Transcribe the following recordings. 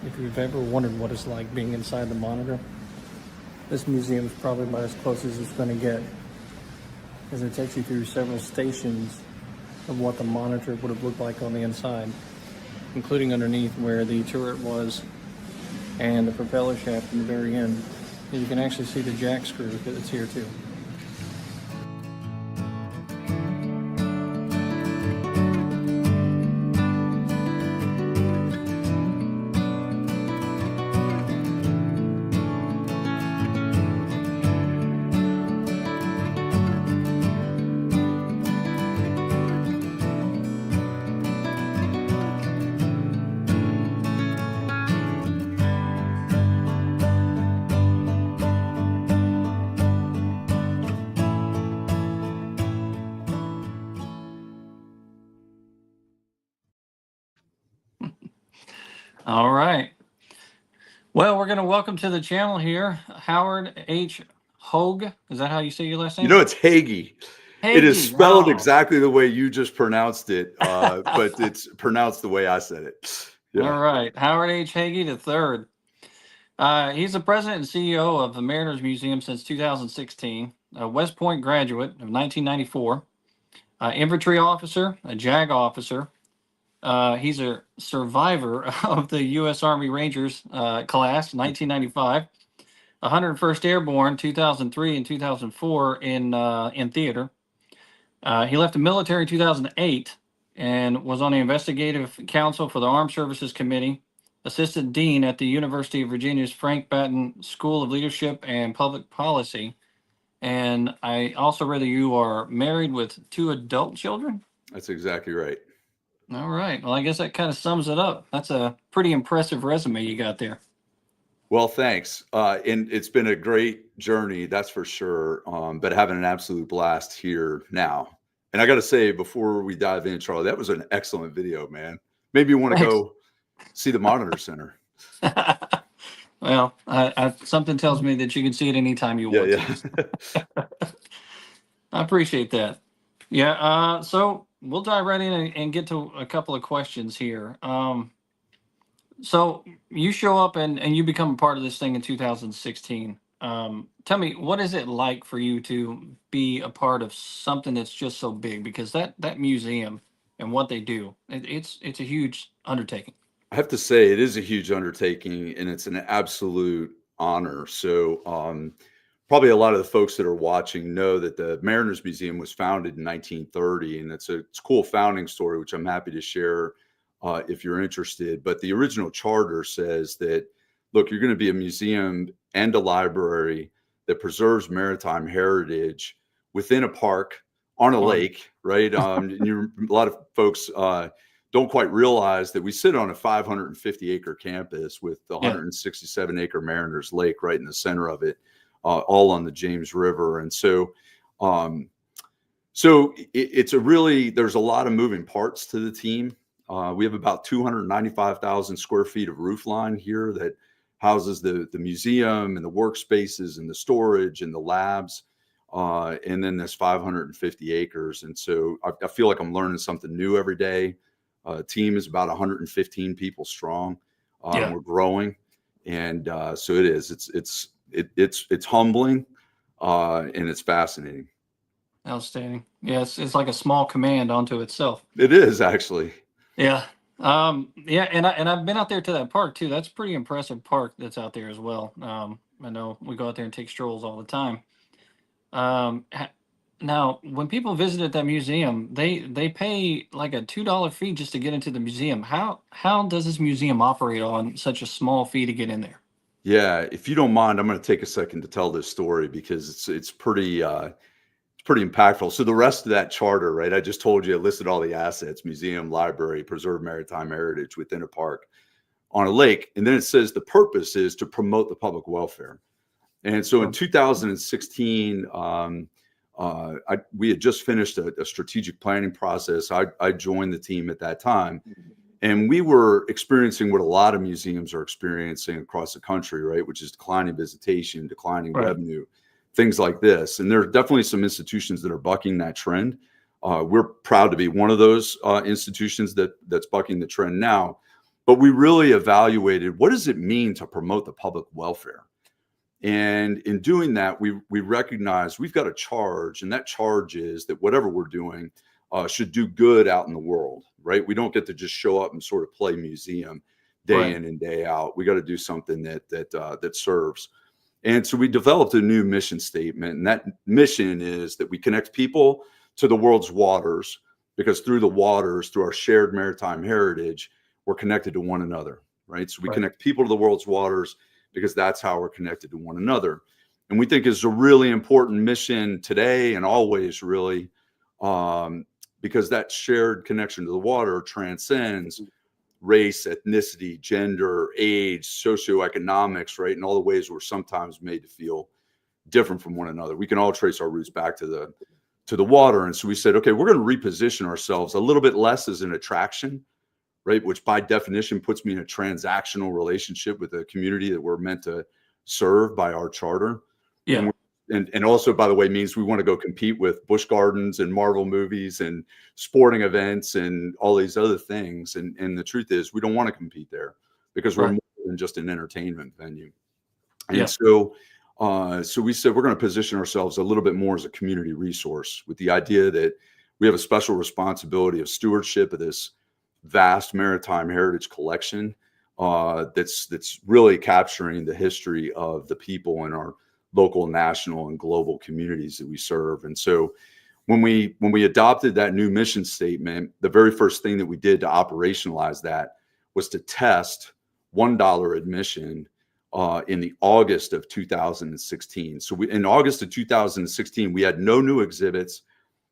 If you've ever wondered what it's like being inside the Monitor, this museum is probably about as close as it's going to get, as it takes you through several stations of what the Monitor would have looked like on the inside, including underneath where the turret was and the propeller shaft in the very end. And you can actually see the jack screw that's here too. All right. Well, we're going to welcome to the channel here, Howard H. Hoege. Is that how you say your last name? You know, it's Hoege. Hoege. It is spelled Oh. exactly the way you just pronounced it, but it's pronounced the way I said it. Yeah. All right. Howard H. Hoege III. He's the president and CEO of the Mariner'sMuseum since 2016, a West Point graduate of 1994, infantry officer, a JAG officer. He's a survivor of the U.S. Army Rangers class, 1995, 101st Airborne, 2003 and 2004 in theater. He left the military in 2008 and was on the investigative council for the Armed Services Committee, assistant dean at the University of Virginia's Frank Batten School of Leadership and Public Policy. And I also read that you are married with 2 adult children. That's exactly right. All right. Well, I guess that kind of sums it up. That's a pretty impressive resume you got there. Well, thanks. And it's been a great journey, that's for sure. But having an absolute blast here now. And I got to say, before we dive in, Charlie, that was an excellent video, man. Maybe you want to go see the Monitor Center. Well, something tells me that you can see it anytime you want to. I appreciate that. Yeah. So we'll dive right in and get to a couple of questions here. So you show up and you become a part of this thing in 2016. Tell me, what is it like for you to be a part of something that's just so big? Because that museum and what they do, it's a huge undertaking. I have to say it is a huge undertaking and it's an absolute honor. So probably a lot of the folks that are watching know that the Mariners Museum was founded in 1930, and it's a cool founding story, which I'm happy to share if you're interested. But the original charter says that, look, you're going to be a museum and a library that preserves maritime heritage within a park on a lake, right? And a lot of folks don't quite realize that we sit on a 550-acre campus with the 167-acre Mariners Lake right in the center of it, all on the James River. And so it's a really, there's a lot of moving parts to the team. We have about 295,000 square feet of roof line here that houses the museum and the workspaces and the storage and the labs. And then there's 550 acres. And so I feel like I'm learning something new every day. Team is about 115 people strong. We're growing. And so it is, it's humbling and it's fascinating. Outstanding. Yes. It's like a small command onto itself. It is actually. Yeah. Yeah. And I've been out there to that park too. That's a pretty impressive park that's out there as well. I know we go out there and take strolls all the time. Now, when people visit that museum, they pay like a $2 fee just to get into the museum. How does this museum operate on such a small fee to get in there? Yeah, if you don't mind, I'm going to take a second to tell this story because it's pretty impactful. So the rest of that charter, right? I just told you it listed all the assets: museum, library, preserve maritime heritage within a park on a lake, and then it says the purpose is to promote the public welfare. And so in 2016. We had just finished a strategic planning process. I joined the team at that time, and we were experiencing what a lot of museums are experiencing across the country, right? Which is declining visitation, declining revenue, things like this. And there are definitely some institutions that are bucking that trend. We're proud to be one of those institutions that's bucking the trend now. But we really evaluated, what does it mean to promote the public welfare? And in doing that, we recognize we've got a charge, and that charge is that whatever we're doing should do good out in the world, right? We don't get to just show up and sort of play museum day Right. in and day out. We got to do something that serves. And so we developed a new mission statement, and that mission is that we connect people to the world's waters, because through the waters, through our shared maritime heritage, we're connected to one another, right? So we Right. connect people to the world's waters because that's how we're connected to one another. And we think is a really important mission today and always, really, because that shared connection to the water transcends race, ethnicity, gender, age, socioeconomics, right? And all the ways we're sometimes made to feel different from one another. We can all trace our roots back to the water. And so we said, okay, we're going to reposition ourselves a little bit less as an attraction, right? Which by definition puts me in a transactional relationship with the community that we're meant to serve by our charter. Yeah. And and also, by the way, means we want to go compete with Busch Gardens and Marvel movies and sporting events and all these other things. And the truth is, we don't want to compete there, because we're Right. more than just an entertainment venue. And Yeah. so we said we're going to position ourselves a little bit more as a community resource, with the idea that we have a special responsibility of stewardship of this vast maritime heritage collection that's really capturing the history of the people in our local, national, and global communities that we serve. And so when we adopted that new mission statement, the very first thing that we did to operationalize that was to test $1 admission in the August of 2016. So in August of 2016, we had no new exhibits,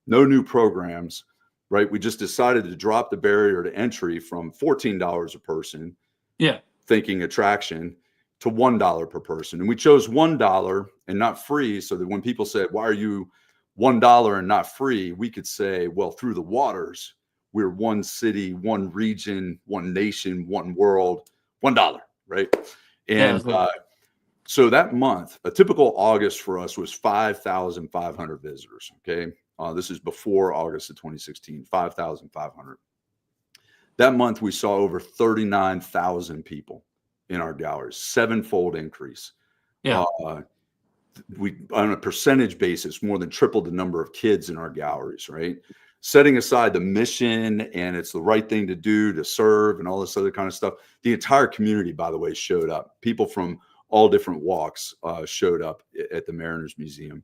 no new programs, right? We just decided to drop the barrier to entry from $14 a person, Yeah. thinking attraction, to $1 per person. And we chose $1 and not free, so that when people said, why are you $1 and not free? We could say, well, through the waters, we're one city, one region, one nation, one world, $1, right? Yeah. And That's good. so that month, a typical August for us was 5,500 visitors. Okay. This is before August of 2016, 5,500. That month, we saw over 39,000 people in our galleries, sevenfold increase. Yeah. We, on a percentage basis, more than tripled the number of kids in our galleries, right? Setting aside the mission and it's the right thing to do to serve and all this other kind of stuff, the entire community, by the way, showed up. People from all different walks showed up at the Mariners Museum.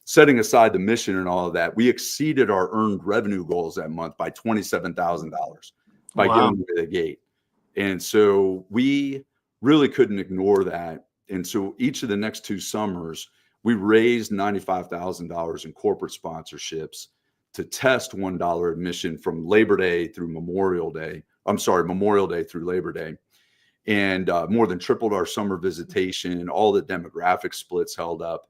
Setting aside the mission and all of that, we exceeded our earned revenue goals that month by $27,000 by Wow. getting to the gate. And so we really couldn't ignore that. And so each of the next 2 summers, we raised $95,000 in corporate sponsorships to test $1 admission from Labor Day through Memorial Day. I'm sorry, Memorial Day through Labor Day. And more than tripled our summer visitation. All the demographic splits held up.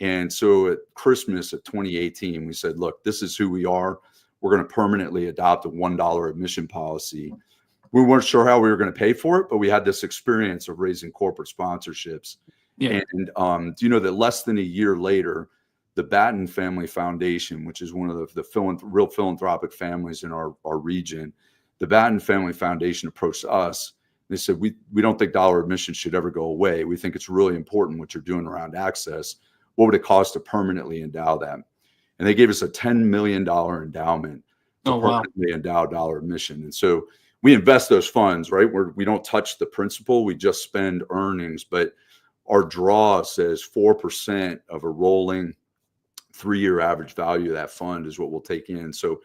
And so at Christmas of 2018, we said, look, this is who we are. We're going to permanently adopt a $1 admission policy. We weren't sure how we were going to pay for it, but we had this experience of raising corporate sponsorships. Yeah. And do you know that less than a year later, the Batten Family Foundation, which is one of the real philanthropic families in our region, the Batten Family Foundation approached us. They said, we don't think dollar admission should ever go away. We think it's really important what you're doing around access. What would it cost to permanently endow that? And they gave us a $10 million endowment to Oh, wow. permanently endow dollar admission. And so we invest those funds, right? We don't touch the principal. We just spend earnings. But our draw says 4% of a rolling 3-year average value of that fund is what we'll take in. So,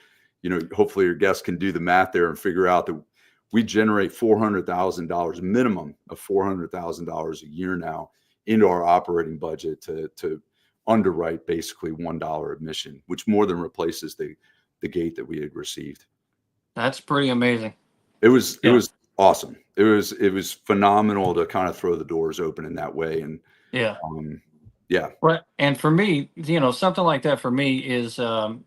hopefully your guests can do the math there and figure out that we generate $400,000, minimum of $400,000 a year now into our operating budget to underwrite basically $1 admission, which more than replaces the gate that we had received. That's pretty amazing. It was awesome. It was phenomenal to kind of throw the doors open in that way. And Yeah. yeah. Right. And for me, something like that for me is I'm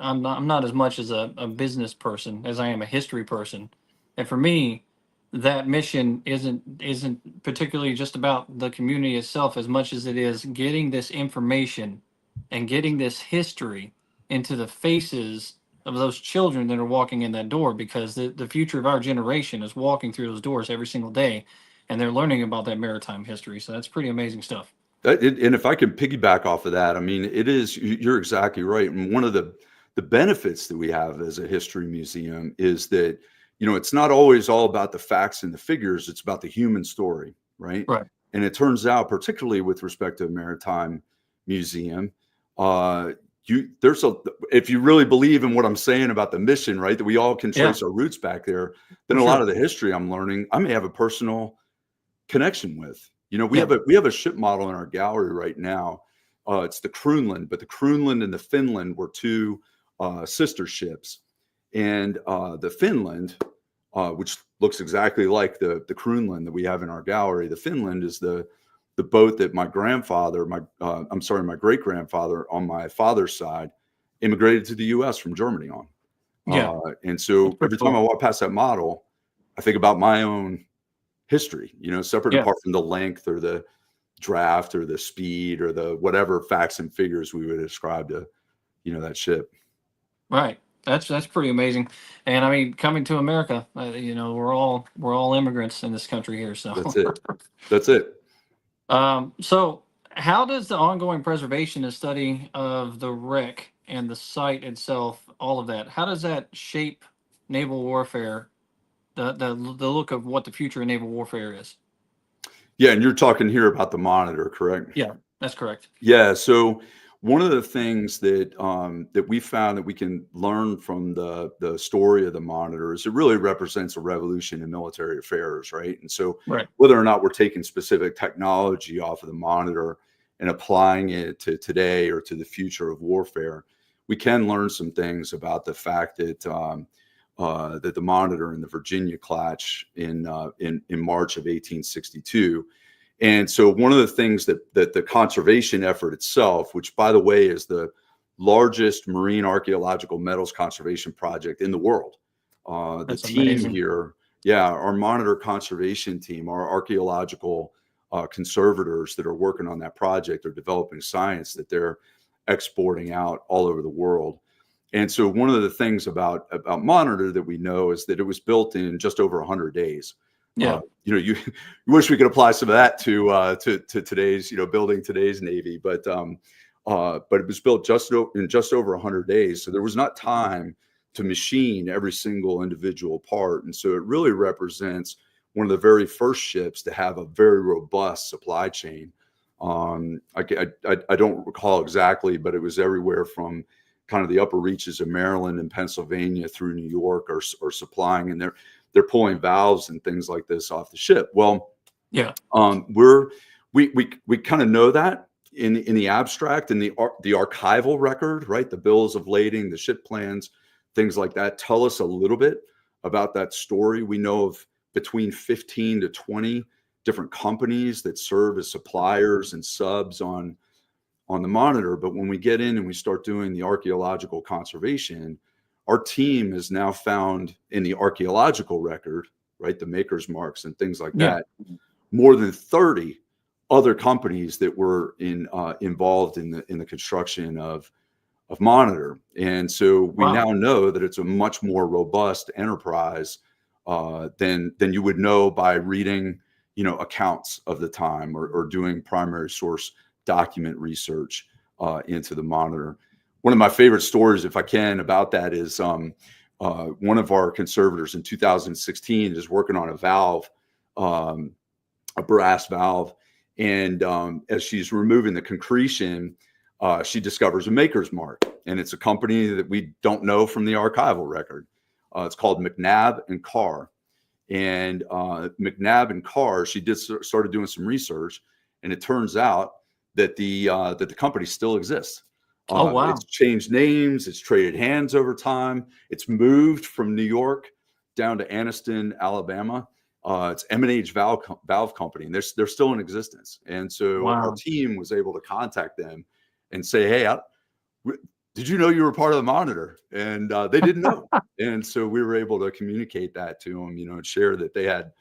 not as much as a business person as I am a history person. And for me, that mission isn't particularly just about the community itself as much as it is getting this information and getting this history into the faces of those children that are walking in that door, because the future of our generation is walking through those doors every single day, and they're learning about that maritime history. So that's pretty amazing stuff. And if I can piggyback off of that, I mean, it is, you're exactly right. And one of the benefits that we have as a history museum is that, it's not always all about the facts and the figures. It's about the human story, right? Right. And it turns out, particularly with respect to a maritime museum, uh, there's if you really believe in what I'm saying about the mission, right, that we all can Yeah, trace our roots back there, then for a lot sure. of the history I'm learning, I may have a personal connection with. We Yeah. have a ship model in our gallery right now. It's the Kroonland, but the Kroonland and the Finland were two sister ships, and the Finland, which looks exactly like the Kroonland that we have in our gallery. The Finland is the boat that my grandfather, my great grandfather on my father's side, immigrated to the U.S. from Germany on. Yeah. And That's so pretty every time I cool. walk past that model, I think about my own history, separate Yeah. apart from the length or the draft or the speed or the whatever facts and figures we would ascribe to, that ship. Right. That's pretty amazing. And I mean, coming to America, we're all immigrants in this country here. So, That's it. That's it. so how does the ongoing preservation and study of the wreck and the site itself, all of that, how does that shape naval warfare? The look of what the future of naval warfare is. Yeah. And you're talking here about the Monitor, correct? Yeah, that's correct. Yeah. So one of the things that we found that we can learn from the story of the Monitor is it really represents a revolution in military affairs, right? And so Right. whether or not we're taking specific technology off of the Monitor and applying it to today or to the future of warfare, we can learn some things about the fact that the Monitor and the Virginia clatch in March of 1862. And so one of the things that the conservation effort itself, which by the way is the largest marine archaeological metals conservation project in the world, the That's team amazing. here, yeah, our Monitor conservation team, our archaeological conservators that are working on that project are developing science that they're exporting out all over the world. And so one of the things about Monitor that we know is that it was built in just over 100 days. Yeah. You wish we could apply some of that to today's, building today's Navy, but it was built in just over 100 days. So there was not time to machine every single individual part. And so it really represents one of the very first ships to have a very robust supply chain. I don't recall exactly, but it was everywhere from kind of the upper reaches of Maryland and Pennsylvania through New York or supplying, and they're pulling valves and things like this off the ship. Well, Yeah. We kind of know that in the abstract, and the archival record, right? The bills of lading, the ship plans, things like that tell us a little bit about that story. We know of between 15 to 20 different companies that serve as suppliers and subs on the Monitor. But when we get in and we start doing the archaeological conservation, our team is now found in the archaeological record, right, the maker's marks and things like Yeah. that, more than 30 other companies that were involved in the construction of Monitor. And so we Wow. now know that it's a much more robust enterprise than you would know by reading, accounts of the time or doing primary source document research into the Monitor. One of my favorite stories, if I can, about that is one of our conservators in 2016 is working on a valve, a brass valve, and as she's removing the concretion, she discovers a maker's mark, and it's a company that we don't know from the archival record. It's called McNabb and Carr, and McNabb and Carr. She started doing some research, and it turns out that the company still exists. Oh, wow. It's changed names, it's traded hands over time, it's moved from New York down to Anniston, Alabama. It's M&H Valve Company, and they're still in existence. And so our Wow. team was able to contact them and say, "Hey, did you know you were part of the Monitor?" And they didn't know. And so we were able to communicate that to them, and share that they had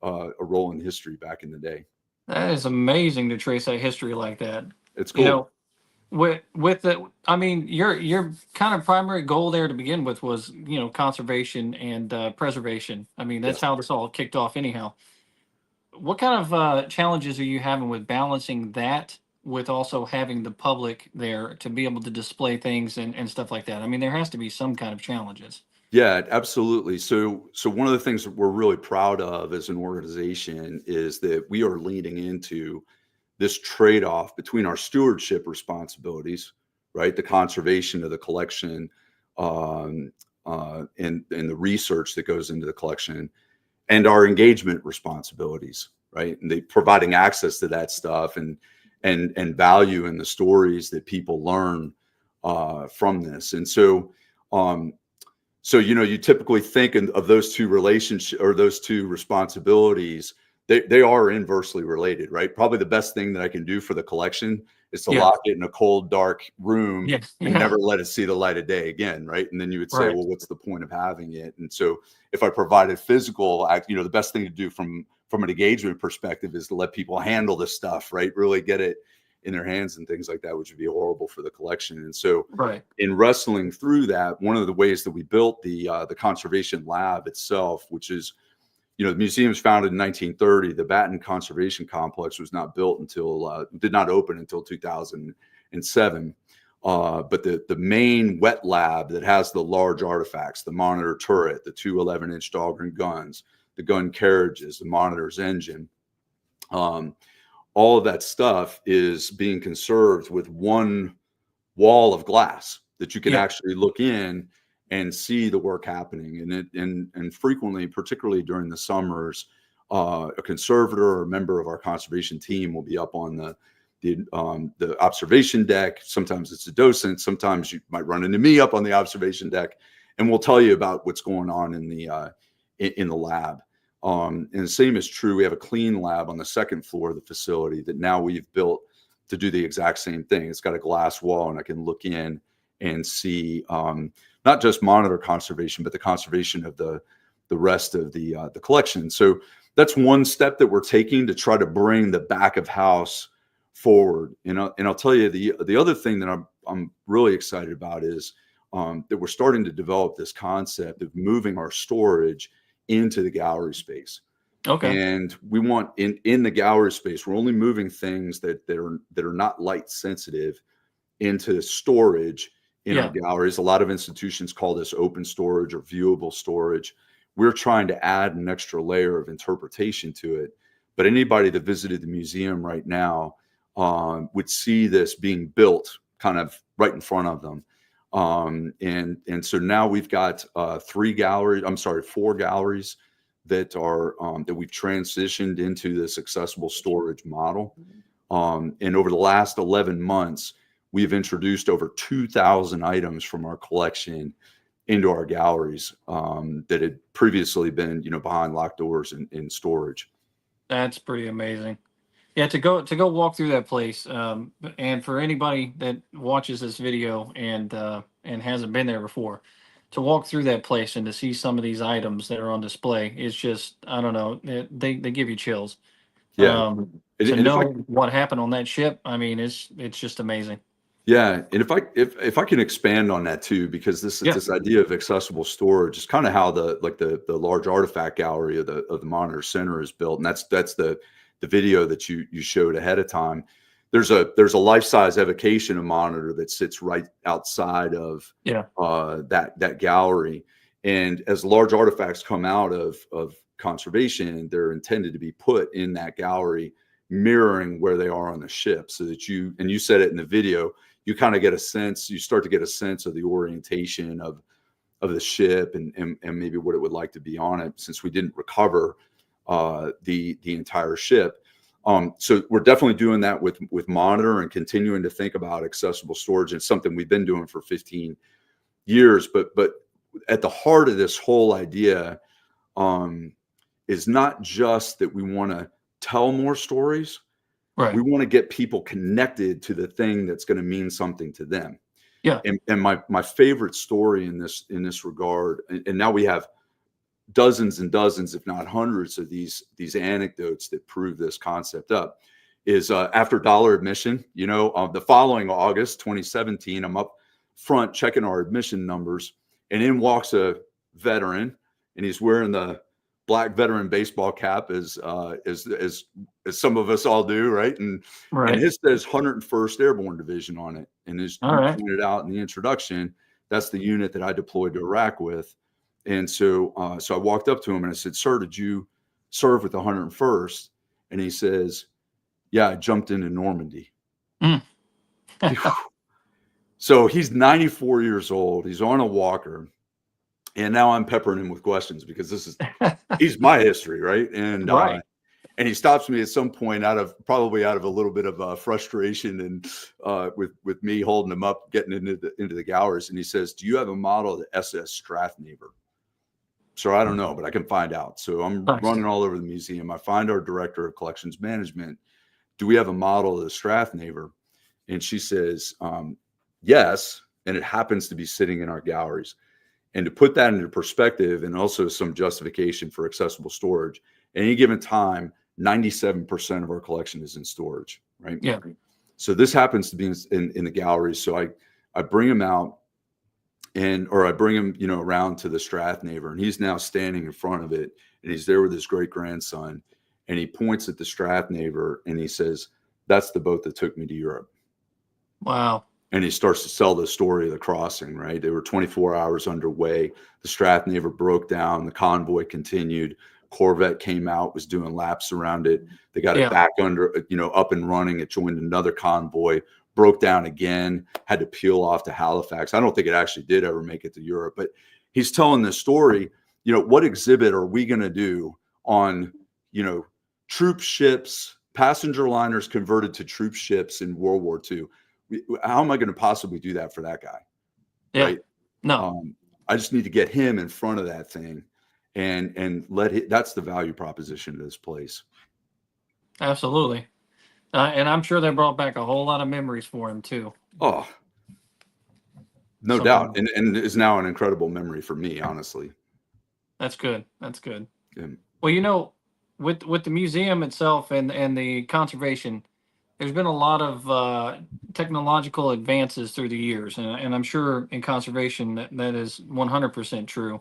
a role in history back in the day. That is amazing to trace that history like that. It's You cool. know, with the, I mean, your kind of primary goal there to begin with was, conservation and preservation. I mean, that's Yes. how this all kicked off anyhow. What kind of challenges are you having with balancing that with also having the public there to be able to display things and stuff like that? I mean, there has to be some kind of challenges. Yeah, absolutely. So one of the things that we're really proud of as an organization is that we are leaning into this trade-off between our stewardship responsibilities, right? The conservation of the collection, and the research that goes into the collection, and our engagement responsibilities, right? And they providing access to that stuff and value in the stories that people learn from this. And um, so, you typically think of those two relationships or those two responsibilities, they are inversely related, right? Probably the best thing that I can do for the collection is to Yeah. lock it in a cold, dark room Yeah. and Yeah. never let it see the light of day again, right? And then you would say, Right. well, what's the point of having it? And so if I provided physical act, the best thing to do from an engagement perspective is to let people handle this stuff, right? Really get it in their hands and things like that, which would be horrible for the collection. And so Right. in wrestling through that, one of the ways that we built the conservation lab itself, which is, the museum's founded in 1930. The Baton Conservation Complex was not built until did not open until 2007. But the main wet lab that has the large artifacts, the Monitor turret, the two 11-inch Dahlgren guns, the gun carriages, the Monitor's engine, all of that stuff is being conserved with one wall of glass that you can Yeah. actually look in and see the work happening. And frequently, particularly during the summers, a conservator or a member of our conservation team will be up on the observation deck. Sometimes it's a docent. Sometimes you might run into me up on the observation deck, and we'll tell you about what's going on in the lab. And the same is true. We have a clean lab on the second floor of the facility that now we've built to do the exact same thing. It's got a glass wall, and I can look in and see not just monitor conservation, but the conservation of the rest of the collection. So that's one step that we're taking to try to bring the back of house forward. And I'll tell you the other thing that I'm really excited about is that we're starting to develop this concept of moving our storage into the gallery space. Okay. And we want in the gallery space, we're only moving things that are not light sensitive into storage in our Yeah. galleries. A lot of institutions call this open storage or viewable storage. We're trying to add an extra layer of interpretation to it. But anybody that visited the museum right now would see this being built kind of right in front of them. And so now we've got four galleries that we've transitioned into this accessible storage model. And over the last 11 months, we've introduced over 2,000 items from our collection into our galleries that had previously been, behind locked doors in storage. That's pretty amazing. Yeah, to go walk through that place, and for anybody that watches this video and hasn't been there before, to walk through that place and to see some of these items that are on display, it's just, I don't know, they give you chills. Yeah. To And if know I what happened on that ship, I mean, it's just amazing. Yeah, and if I can expand on that too, because Yeah. this idea of accessible storage is kind of how the large artifact gallery of the Monitor Center is built, and that's the video that you showed ahead of time. There's a life size evocation of Monitor that sits right outside of Yeah. that gallery, and as large artifacts come out of conservation, they're intended to be put in that gallery, mirroring where they are on the ship, so that you said it in the video, you kind of you start to get a sense of the orientation of the ship and maybe what it would like to be on it, since we didn't recover the entire ship. So we're definitely doing that with Monitor and continuing to think about accessible storage. It's something we've been doing for 15 years, but at the heart of this whole idea is not just that we want to tell more stories. We Right. want to get people connected to the thing that's going to mean something to them. Yeah. And my favorite story in this regard, and now we have dozens and dozens, if not hundreds, of these anecdotes that prove this concept up, is after dollar admission, the following August 2017, I'm up front checking our admission numbers, and in walks a veteran, and he's wearing the black veteran baseball cap as some of us all do, right? And Right. his says 101st Airborne Division on it. And as All you right. pointed out in the introduction, that's the unit that I deployed to Iraq with. And so I walked up to him and I said, "Sir, did you serve with the 101st?" And he says, "Yeah, I jumped into Normandy." Mm. So he's 94 years old. He's on a walker. And now I'm peppering him with questions because he's my history, right? Right. And he stops me at some point probably out of a little bit of frustration and with me holding him up, getting into the galleries. And he says, "Do you have a model of the SS Strathnaver?" So I don't know, but I can find out. So I'm Nice. running all over the museum. I find our director of collections management. "Do we have a model of the Strathnaver?" And she says, "Yes." And it happens to be sitting in our galleries. And to put that into perspective and also some justification for accessible storage, at any given time, 97% of our collection is in storage, right? Yeah. So this happens to be in the galleries. So I bring him out or I bring him, around to the Strathnaver, and he's now standing in front of it, and he's there with his great grandson, and he points at the Strathnaver and he says, "That's the boat that took me to Europe." Wow. And he starts to sell the story of the crossing, right? They were 24 hours underway. The Strathnaver broke down. The convoy continued. Corvette came out, was doing laps around it. They got it back up and running. It joined another convoy, broke down again, had to peel off to Halifax. I don't think it actually did ever make it to Europe, but he's telling this story. What exhibit are we going to do on, troop ships, passenger liners converted to troop ships in World War II? How am I going to possibly do that for that guy? Yeah. Right. No. I just need to get him in front of that thing and that's the value proposition to this place. Absolutely. And I'm sure they brought back a whole lot of memories for him too. Oh, no doubt. And is now an incredible memory for me, honestly. That's good. That's good. Yeah. Well, with the museum itself and the conservation, there's been a lot of technological advances through the years, and I'm sure in conservation that is 100% true.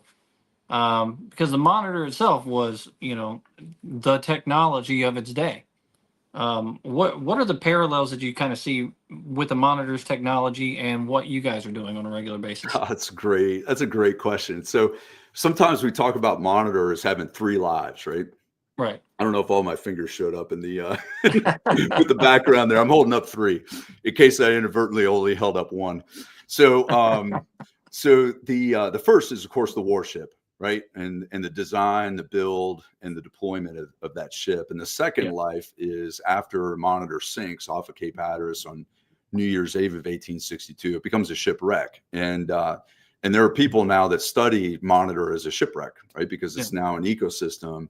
Because the monitor itself was, the technology of its day. What are the parallels that you kind of see with the monitor's technology and what you guys are doing on a regular basis? Oh, that's great. That's a great question. So sometimes we talk about Monitor as having 3 lives, right? Right. I don't know if all my fingers showed up in the with the background there. I'm holding up 3 in case I inadvertently only held up 1. So the first is of course the warship, right? And the design, the build, and the deployment of that ship. And the second life is after Monitor sinks off of Cape Hatteras on New Year's Eve of 1862. It becomes a shipwreck. And there are people now that study Monitor as a shipwreck, right? Because it's now an ecosystem.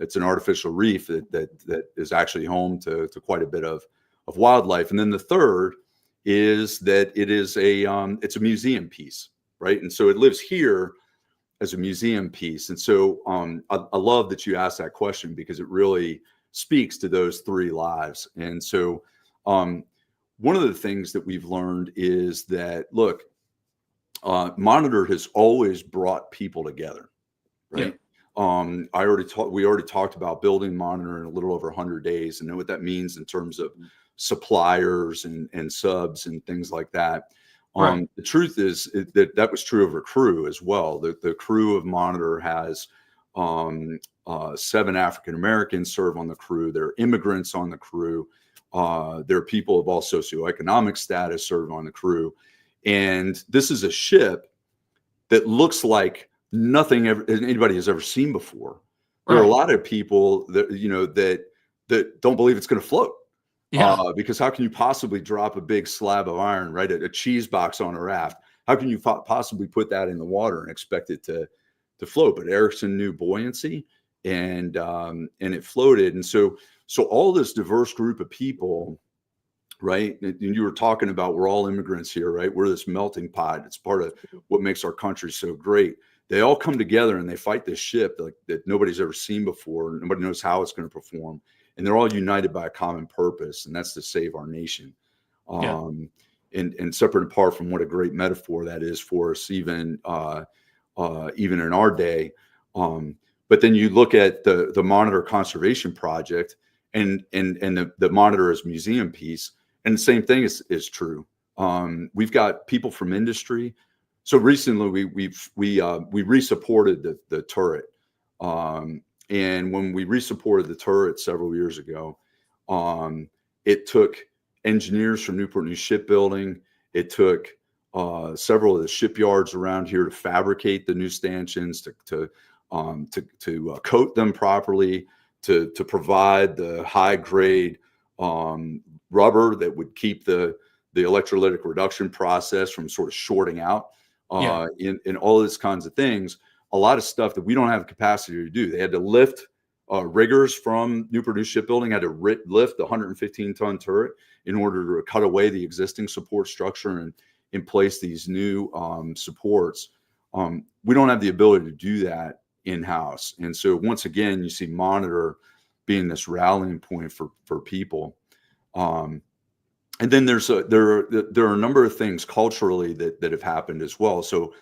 It's an artificial reef that is actually home to quite a bit of wildlife. And then the third is that it's a museum piece, right? And so it lives here as a museum piece. And so I love that you asked that question because it really speaks to those 3 lives. And so one of the things that we've learned is that, look, Monitor has always brought people together, right? Yeah. We already talked about building Monitor in a little over 100 days and know what that means in terms of suppliers and subs and things like that. Right. The truth is that was true of a crew as well. The crew of Monitor has 7 African Americans serve on the crew. There are immigrants on the crew. There are people of all socioeconomic status serve on the crew. And this is a ship that looks like nothing anybody has ever seen before. There are a lot of people that that don't believe it's going to float. Because how can you possibly drop a big slab of iron, right? A cheese box on a raft? How can you possibly put that in the water and expect it to float? But Erickson knew buoyancy, and it floated. And so all this diverse group of people, right? And you were talking about we're all immigrants here, right? We're this melting pot. It's part of what makes our country so great. They all come together and they fight this ship that nobody's ever seen before. Nobody knows how it's going to perform. and they're all united by a common purpose, and that's to save our nation. Yeah. And separate and apart from what a great metaphor that is for us, even in our day. But then you look at the Monitor Conservation Project and the Monitor as museum piece, and the same thing is true. We've got people from industry. So recently we resupported the turret, and when we resupported the turret several years ago, it took engineers from Newport News Shipbuilding. It took several of the shipyards around here to fabricate the new stanchions, to coat them properly, to provide the high grade rubber that would keep the electrolytic reduction process from sort of shorting out, in all these kinds of things. A lot of stuff that we don't have the capacity to do. They had to lift riggers from Newport News Shipbuilding, had to lift the 115-ton turret in order to cut away the existing support structure and in place these new supports. We don't have the ability to do that in-house. And so once again, you see Monitor being this rallying point for people. And then there are a number of things culturally that have happened as well. So,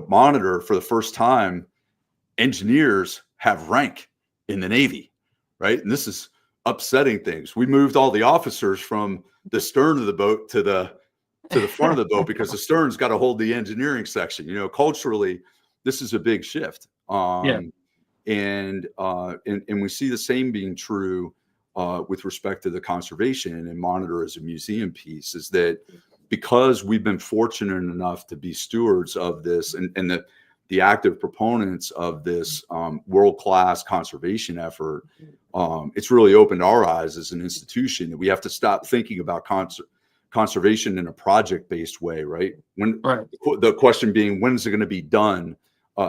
Monitor, for the first time, engineers have rank in the Navy, right? And this is upsetting things. We moved all the officers from the stern of the boat to the front of the boat because the stern's got to hold the engineering section. Culturally, this is a big shift. And we see the same being true with respect to the conservation and Monitor as a museum piece, is that because we've been fortunate enough to be stewards of this and the active proponents of this world-class conservation effort, it's really opened our eyes as an institution that we have to stop thinking about conservation in a project-based way, right? The question being, when is it going to be done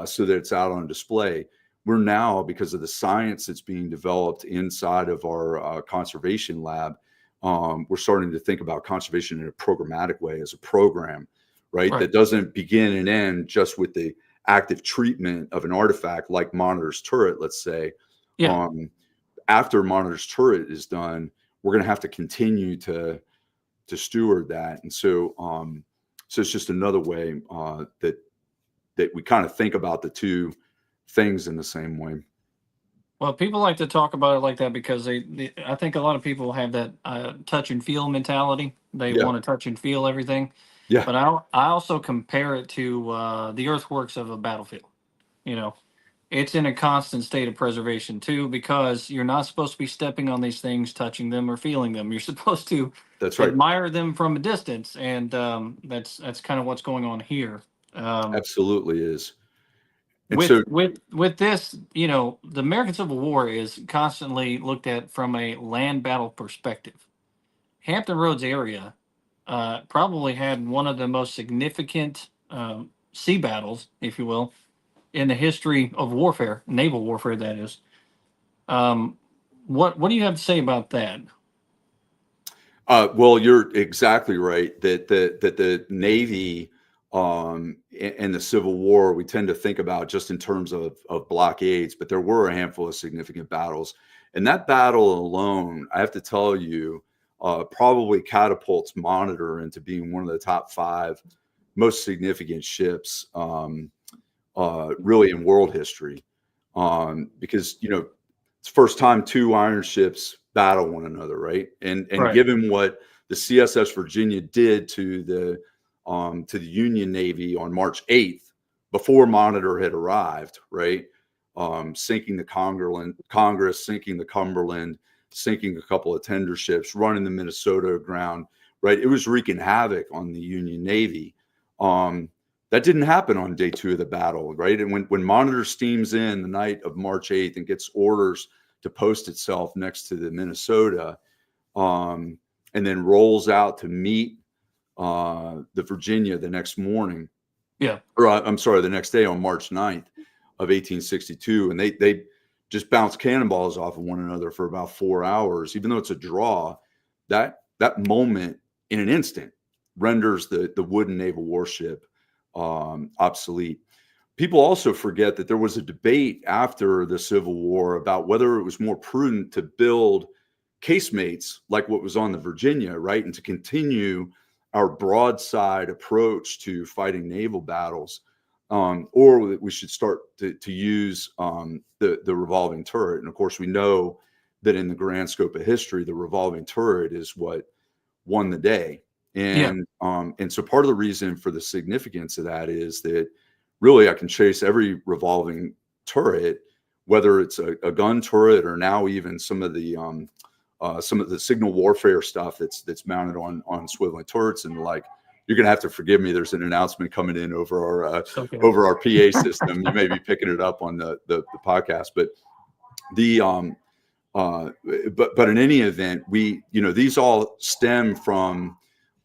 so that it's out on display? We're now, because of the science that's being developed inside of our conservation lab, we're starting to think about conservation in a programmatic way, as a program, right? That doesn't begin and end just with the active treatment of an artifact like Monitor's turret, let's say. After Monitor's turret is done, we're going to have to continue to steward that. And so it's just another way that we kind of think about the two things in the same way. Well, people like to talk about it like that because I think a lot of people have that touch and feel mentality. They want to touch and feel everything. Yeah. But I also compare it to the earthworks of a battlefield. It's in a constant state of preservation too, because you're not supposed to be stepping on these things, touching them, or feeling them. You're supposed to admire them from a distance, and that's kind of what's going on here. Absolutely is. And with this, the American Civil War is constantly looked at from a land battle perspective. Hampton Roads area probably had one of the most significant sea battles, if you will, in the history of warfare, naval warfare, that is. What do you have to say about that? Well, you're exactly right that the Navy and the Civil War, we tend to think about just in terms of blockades, but there were a handful of significant battles. And that battle alone, I have to tell you, probably catapults Monitor into being one of the top 5 most significant ships really in world history, because it's the first time 2 iron ships battle one another, right? And given what the CSS Virginia did to the Union Navy on March 8th, before Monitor had arrived, right? Sinking the Congress, sinking the Cumberland, sinking a couple of tender ships, running the Minnesota aground, right? It was wreaking havoc on the Union Navy. That didn't happen on day 2 of the battle, right? And when Monitor steams in the night of March 8th and gets orders to post itself next to the Minnesota, and then rolls out to meet the Virginia the next morning. The next day on March 9th of 1862. And they just bounced cannonballs off of one another for about 4 hours. Even though it's a draw, that moment in an instant renders the wooden naval warship obsolete. People also forget that there was a debate after the Civil War about whether it was more prudent to build casemates like what was on the Virginia, right? And to continue our broadside approach to fighting naval battles, or that we should start to use the revolving turret. And of course, we know that in the grand scope of history, the revolving turret is what won the day. Yeah. And so part of the reason for the significance of that is that really I can chase every revolving turret, whether it's a gun turret or now even some of the signal warfare stuff that's mounted on swiveling turrets and like. You're gonna have to forgive me. There's an announcement coming in over our PA system. You may be picking it up on the podcast, but the but in any event, these all stem from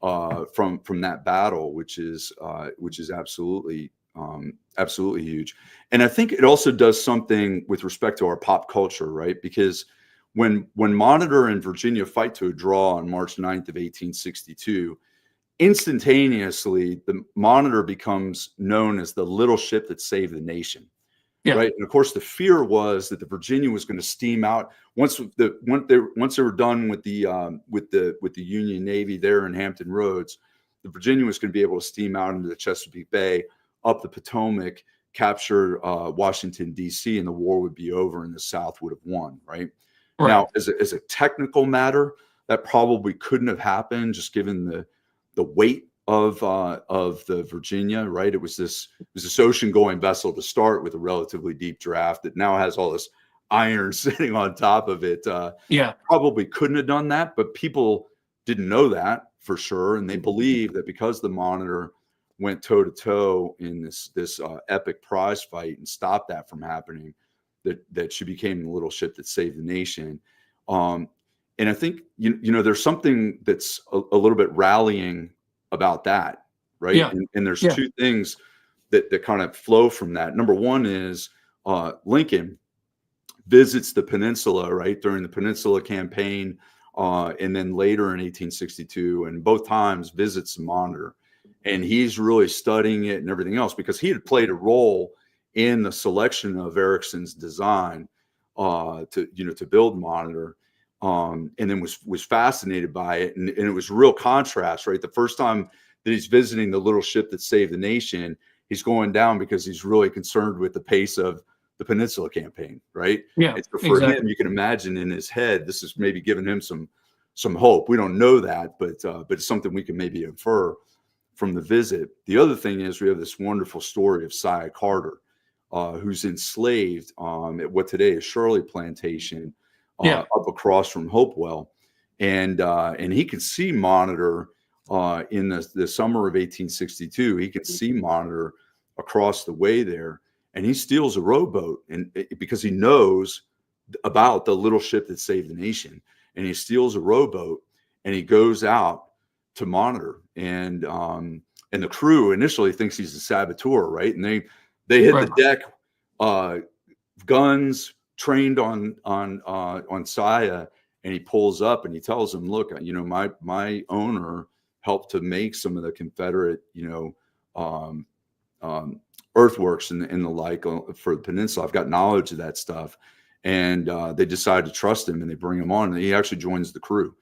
that battle, which is absolutely huge. And I think it also does something with respect to our pop culture, right? Because when Monitor and Virginia fight to a draw on March 9th of 1862, instantaneously the Monitor becomes known as the little ship that saved the nation. Yeah. Right. And of course, the fear was that the Virginia was going to steam out once they were done with the Union Navy there in Hampton Roads. The Virginia was going to be able to steam out into the Chesapeake Bay, up the Potomac, capture Washington, D.C., and the war would be over and the South would have won. Right. Now, as a technical matter, that probably couldn't have happened just given the weight of the Virginia, right? It was this ocean-going vessel to start with a relatively deep draft that now has all this iron sitting on top of it. Probably couldn't have done that, but people didn't know that for sure, and they believed that because the Monitor went toe to toe in this epic prize fight and stopped that from happening, that she became the little ship that saved the nation. And I think there's something that's a little bit rallying about that, right? Yeah. And there's two things that kind of flow from that. Number one is Lincoln visits the peninsula, right, during the Peninsula Campaign, and then later in 1862, and both times visits the Monitor. And he's really studying it and everything else because he had played a role in the selection of Ericsson's design to build Monitor. And then was fascinated by it. And it was real contrast, right? The first time that he's visiting the little ship that saved the nation, he's going down because he's really concerned with the pace of the Peninsula Campaign, right? Yeah. And so for him, you can imagine in his head, this is maybe giving him some hope. We don't know that, but it's something we can maybe infer from the visit. The other thing is we have this wonderful story of Cy Carter, who's enslaved at what today is Shirley Plantation, up across from Hopewell, and he can see Monitor in the summer of 1862. He can see Monitor across the way there, and he steals a rowboat, and because he knows about the little ship that saved the nation, and he steals a rowboat, and he goes out to Monitor, and the crew initially thinks he's a saboteur, right? And they hit the deck, guns trained on Saya, and he pulls up and he tells them, look, my owner helped to make some of the Confederate earthworks and the like for the peninsula. I've got knowledge of that stuff. And they decide to trust him and they bring him on, and he actually joins the crew.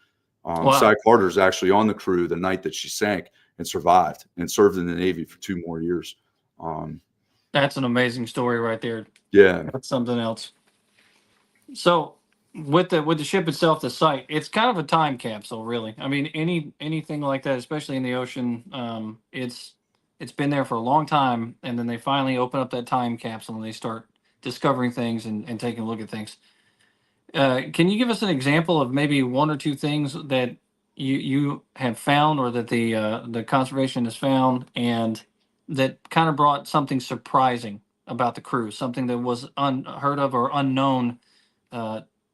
Cy Carter's actually on the crew the night that she sank and survived and served in the Navy for 2 more years. That's an amazing story right there. Yeah. That's something else. So with the ship itself, the site, it's kind of a time capsule, really. I mean, anything like that, especially in the ocean, it's been there for a long time, and then they finally open up that time capsule and they start discovering things and taking a look at things. Can you give us an example of maybe 1 or 2 things that you have found, or that the conservation has found, and that kind of brought something surprising about the crew, something that was unheard of or unknown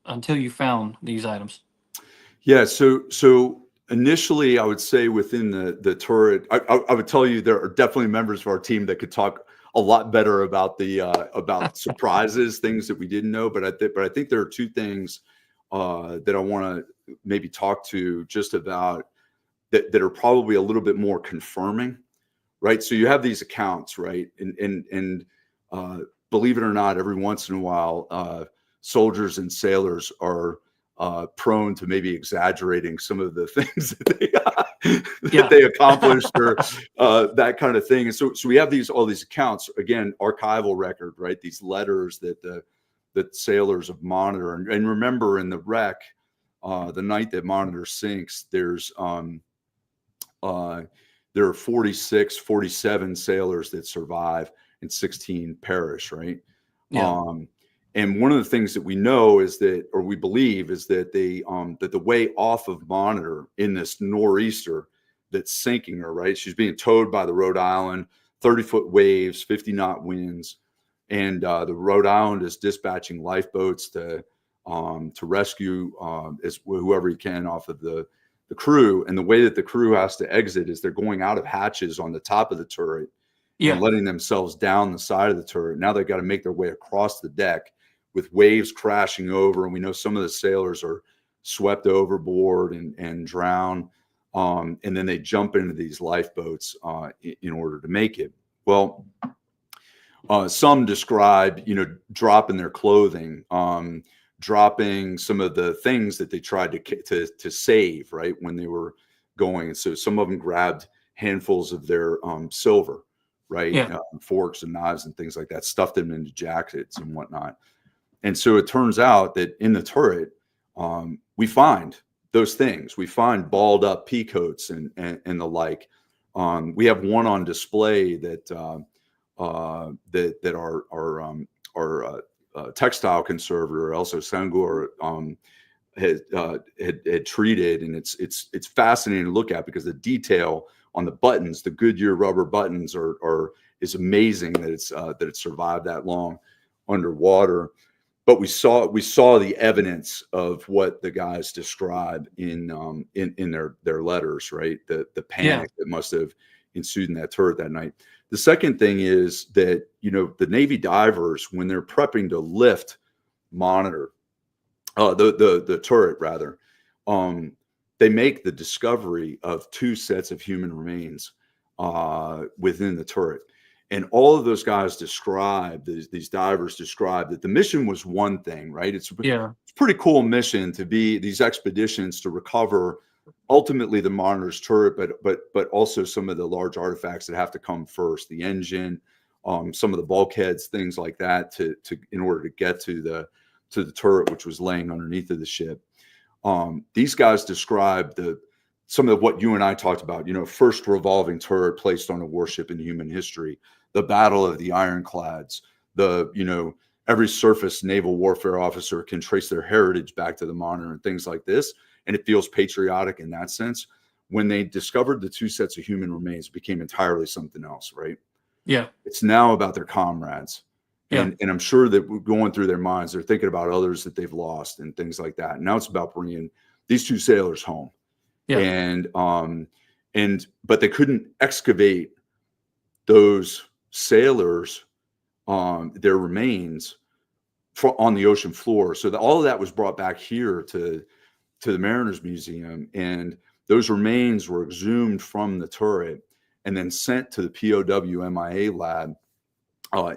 until you found these items? Yeah. So initially, I would say within the turret, I would tell you there are definitely members of our team that could talk a lot better about about surprises, things that we didn't know. But I think there are 2 things that I want to maybe talk to just about that are probably a little bit more confirming, right? So you have these accounts, right? And believe it or not, every once in a while, soldiers and sailors are prone to maybe exaggerating some of the things that Yeah. they accomplished, or that kind of thing. And so we have all these accounts, again, archival record, right? These letters that the sailors of Monitor, and remember, in the wreck, the night that Monitor sinks, there are 46, 47 sailors that survive and 16 perish, right? Yeah. And one of the things that we know is that, or we believe, is that that the way off of Monitor in this nor'easter that's sinking her, right? She's being towed by the Rhode Island, 30-foot waves, 50-knot winds, and the Rhode Island is dispatching lifeboats to rescue whoever he can off of the crew. And the way that the crew has to exit is they're going out of hatches on the top of the turret and letting themselves down the side of the turret. Now they've got to make their way across the deck with waves crashing over. And we know some of the sailors are swept overboard and drown. And then they jump into these lifeboats in order to make it. Well, some describe, dropping their clothing, dropping some of the things that they tried to save, right, when they were going. And so some of them grabbed handfuls of their silver, right, forks and knives and things like that, stuffed them into jackets and whatnot. And so it turns out that in the turret, we find those things. We find balled up pea coats and the like. We have one on display that our textile conservator Elsa Sangor had treated, and it's fascinating to look at because the detail on the buttons, the Goodyear rubber buttons, is amazing that it's survived that long underwater. But we saw the evidence of what the guys describe in their letters, right? The panic that must have ensued in that turret that night. The second thing is that, the Navy divers, when they're prepping to lift Monitor, the turret rather, they make the discovery of 2 sets of human remains within the turret. And all of those guys these divers describe that the mission was one thing, right? It's a pretty cool mission to be these expeditions to recover ultimately the Monitor's turret, but also some of the large artifacts that have to come first, the engine, some of the bulkheads, things like that, in order to get to the turret, which was laying underneath of the ship. These guys describe some of what you and I talked about, first revolving turret placed on a warship in human history, the battle of the ironclads, every surface naval warfare officer can trace their heritage back to the Monitor and things like this. And it feels patriotic in that sense. When they discovered the 2 sets of human remains, it became entirely something else, right? Yeah. It's now about their comrades. And I'm sure that going through their minds, they're thinking about others that they've lost and things like that. And now it's about bringing these 2 sailors home. Yeah. But they couldn't excavate those sailors, their remains on the ocean floor. So all of that was brought back here to the Mariners Museum, and those remains were exhumed from the turret and then sent to the POW MIA lab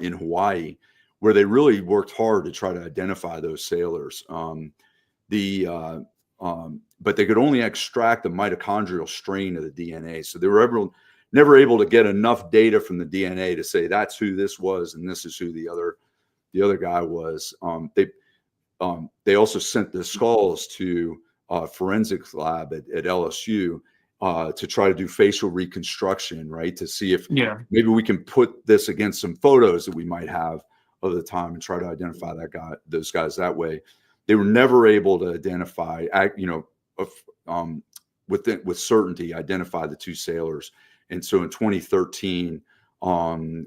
in Hawaii, where they really worked hard to try to identify those sailors. But they could only extract the mitochondrial strain of the DNA. So they were never able to get enough data from the DNA to say that's who this was and this is who the other guy was. They also sent the skulls to forensics lab at LSU to try to do facial reconstruction, right? To see if maybe we can put this against some photos that we might have of the time and try to identify those guys that way. They were never able to identify, with certainty, identify the 2 sailors. And so in 2013,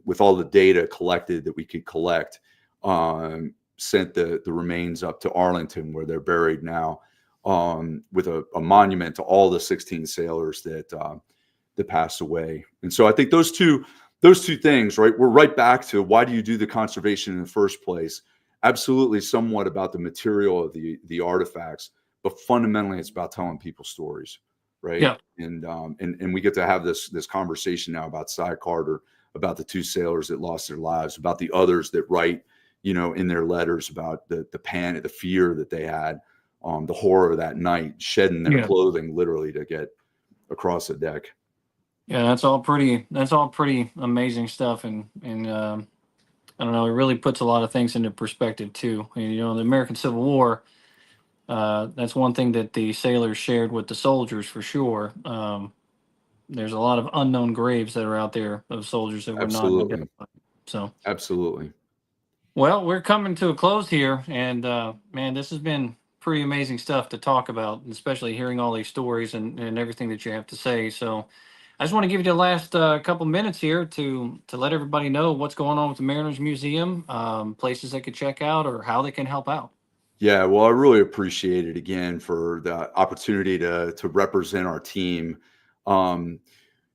with all the data collected that we could collect, sent the remains up to Arlington, where they're buried now, with a monument to all the 16 sailors that passed away. And so I think those two things, right, we're right back to, why do you do the conservation in the first place? Absolutely, somewhat about the material of the artifacts, but fundamentally it's about telling people stories, right? Yeah. And we get to have this conversation now about Cy Carter, about the 2 sailors that lost their lives, about the others that write, in their letters about the panic, the fear that they had, the horror of that night, shedding their Yeah. clothing literally to get across the deck. Yeah, that's all pretty. That's all pretty amazing stuff, and I don't know. It really puts a lot of things into perspective too. You know, the American Civil War. That's one thing that the sailors shared with the soldiers for sure. There's a lot of unknown graves that are out there of soldiers that were not Absolutely. identified. So, Absolutely. well, we're coming to a close here, and man, this has been pretty amazing stuff to talk about, especially hearing all these stories and everything that you have to say. So, I just want to give you the last couple minutes here to let everybody know what's going on with the Mariners Museum, places they could check out, or how they can help out. Yeah, well, I really appreciate it again for the opportunity to represent our team. Um,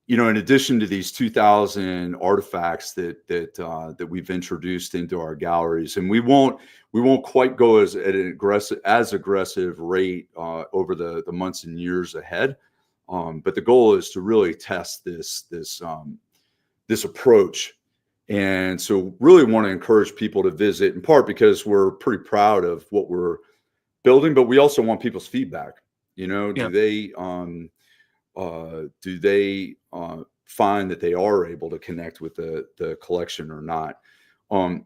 in addition to these 2,000 artifacts that we've introduced into our galleries, and we won't quite go at an aggressive rate over the months and years ahead. But the goal is to really test this approach. And so really want to encourage people to visit, in part because we're pretty proud of what we're building, but we also want people's feedback. Yeah. Do they find that they are able to connect with the collection or not? One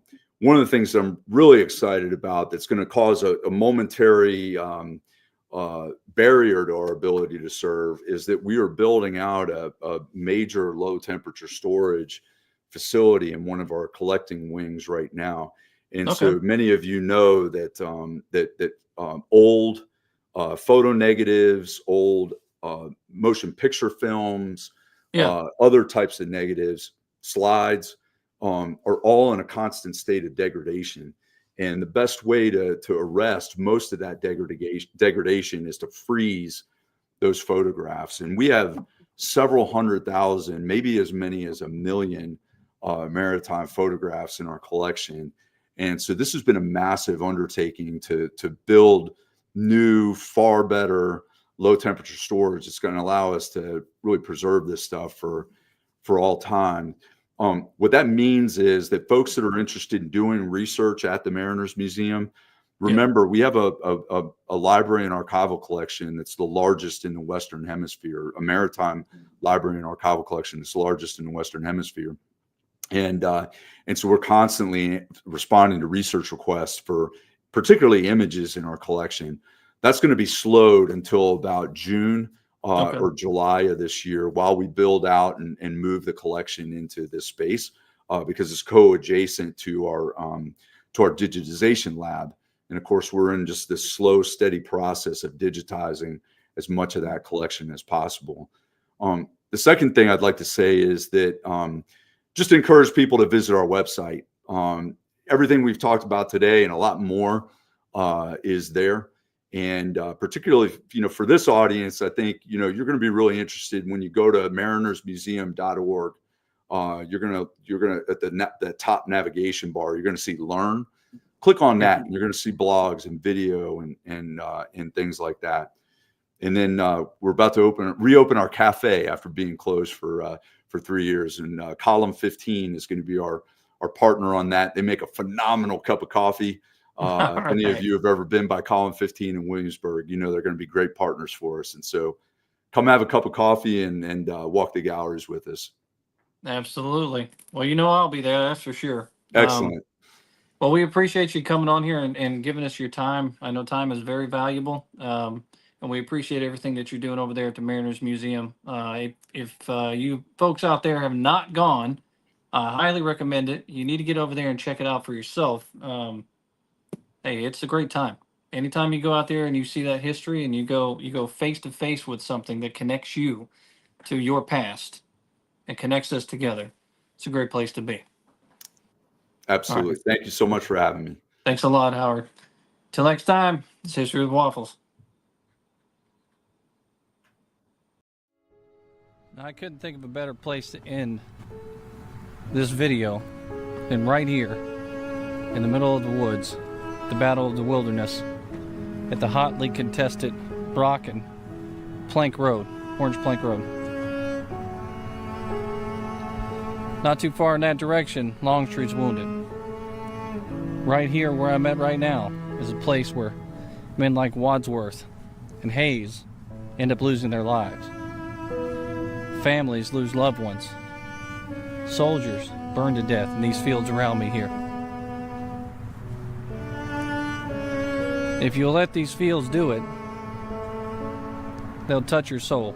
of the things that I'm really excited about that's going to cause a momentary barrier to our ability to serve is that we are building out a major low temperature storage facility in one of our collecting wings right now. And Okay. so many of you know that old photo negatives, old motion picture films, Yeah. other types of negatives, slides, are all in a constant state of degradation. And the best way to arrest most of that degradation is to freeze those photographs. And we have several 100,000, maybe as many as 1 million maritime photographs in our collection. And so this has been a massive undertaking to build new, far better low temperature storage. It's going to allow us to really preserve this stuff for all time. What that means is that folks that are interested in doing research at the Mariners Museum, Yeah. remember, we have a library and archival collection that's the largest in the Western Hemisphere, a maritime library and archival collection that's the largest in the Western Hemisphere. And so we're constantly responding to research requests for particularly images in our collection. That's going to be slowed until about June Okay. or July of this year while we build out and move the collection into this space because it's co-adjacent to our digitization lab. And of course, we're in just this slow, steady process of digitizing as much of that collection as possible. The second thing I'd like to say is that just encourage people to visit our website. Everything we've talked about today and a lot more is there. And particularly, for this audience, I think, you're going to be really interested when you go to marinersmuseum.org. You're going to at the top navigation bar, you're going to see Learn. Click on that, and you're going to see blogs and video and things like that. And then we're about to reopen our cafe after being closed for 3 years. And Column 15 is going to be our partner on that. They make a phenomenal cup of coffee. If any of you have ever been by Column 15 in Williamsburg, they're going to be great partners for us. And so come have a cup of coffee and walk the galleries with us. Absolutely. Well, I'll be there. That's for sure. Excellent. Well, we appreciate you coming on here and giving us your time. I know time is very valuable. And we appreciate everything that you're doing over there at the Mariners Museum. If you folks out there have not gone, I highly recommend it. You need to get over there and check it out for yourself. Hey, it's a great time. Anytime you go out there and you see that history and you go face to face with something that connects you to your past and connects us together, it's a great place to be. Absolutely. All right. Thank you so much for having me. Thanks a lot, Howard. Till next time, it's History with Waffles. Now, I couldn't think of a better place to end this video than right here in the middle of the woods, the Battle of the Wilderness, at the hotly contested Brocken Plank Road, Orange Plank Road. Not too far in that direction, Longstreet's wounded. Right here where I'm at right now is a place where Men like Wadsworth and Hayes end up losing their lives. Families lose loved ones. Soldiers burn to death in these fields around me here. If you'll let these fields do it, they'll touch your soul.